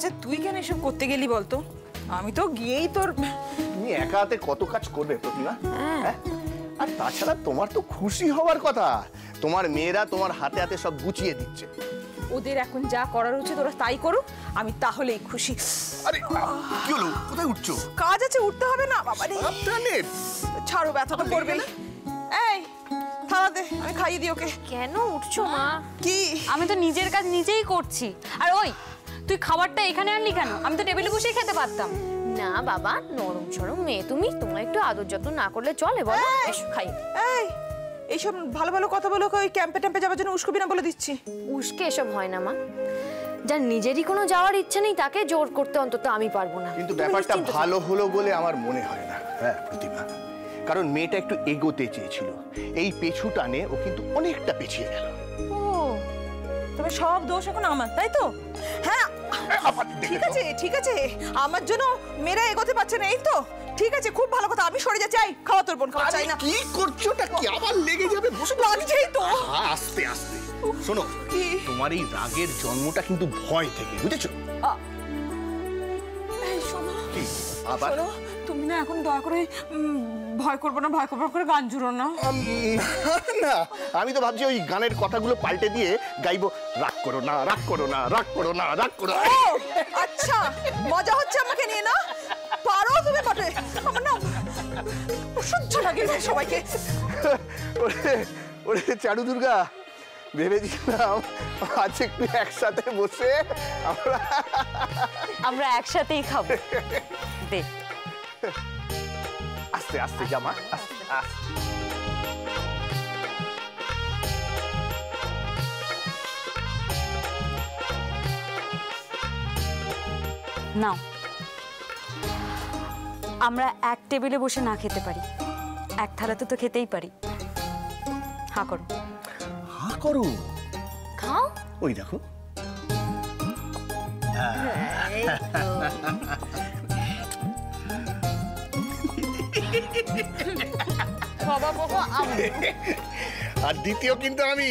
আচ্ছা তুই কেন এসব করতে গেলি বলতো? আমি তো গিয়েই তোর। তুমি একা হাতে কত কাজ করবে প্রতিমা? হ্যাঁ, আর তাছাড়া তোমার তো খুশি হওয়ার কথা, তোমার মেয়েরা তোমার হাতে হাতে সব গুছিয়ে দিচ্ছে। ওদের এখন যা করার উচিত ওরা তাই করুক, আমি তাহলেই খুশি। আরে কি হলো, কোথায় উঠছো? কাজ আছে, উঠতে হবে না বাবা রে। সাবধানে। ছাড়ো, ব্যথা তো করবেই। এই থালা দে, আমি খাইয়ে দিই ওকে। কেন উঠছো মা? কি? আমি তো নিজের কাজ নিজেই করছি। আর ওই তুই খাবারটা এখানে আনলি কেন? আমি তো টেবিলে বসেই খেতে পারতাম। না বাবা, নরম সরম মেয়ে তুমি, তোমার একটু আদর যত্ন না করলে চলে বলো? এসো খাই। এই এইসব ভালো ভালো কথা বলো, ওই ক্যাম্পে ট্যাম্পে যাওয়ার জন্য উস্কবি না বলে দিচ্ছি। উস্কে এসব হয় না মা, যার নিজেরই কোনো যাওয়ার ইচ্ছে নেই তাকে জোর করতে অন্তত আমি পারবো না। কিন্তু ব্যাপারটা ভালো হলো বলে আমার মনে হয় না। হ্যাঁ প্রতিমা, কারণ মেয়েটা একটু এগোতে চেয়েছিল, এই পেছু টানে ও কিন্তু অনেকটা পিছিয়ে গেল। ও তবে সব দোষ এখন আমার, তাই তো? হ্যাঁ ঠিক আছে ঠিক আছে, আমার জন্য মেয়েরা এগোতে পারছে না, এই তো ঠিক আছে, খুব ভালো কথা। আমি সরে যাচ্ছি, খাওয়া তোর বোন খাওয়া চাই না। কি করছোটা কি? আবার লেগে যাবে। বসে লাগছেই তো। আস্তে আস্তে শোনো, তোমার এই রাগের জন্মটা কিন্তু ভয় থেকে, বুঝেছো? এই শোনো, কি আবার? শোনো, তুমি না এখন দয়া করে ভয় করবো না, ভয় করবো করে গান জুড়ো না। না, আমি তো ভাবছি ওই গানের কথাগুলো পাল্টে দিয়ে গাইবো, রাগ করো না, রাগ করো না, রাগ করো না, রাগ করো। আচ্ছা মজা হচ্ছে আমাকে নিয়ে, না পারো তুমি বটে। আমার না অসহ্য লাগে সবাইকে। ওরে চারু দুর্গা, ভেবেছিলাম আজ একটু একসাথে বসে আমরা একসাথেই খাবো। দে আস্তে আস্তে জামা, আস্তে আস্তে। নাও, আমরা এক টেবিলে বসে না খেতে পারি, এক থালাতে তো খেতেই পারি। হা করো। হা করো। খাও। ওই দেখো। বাবা বাবা আমি। আর দ্বিতীয় কিন্তু আমি।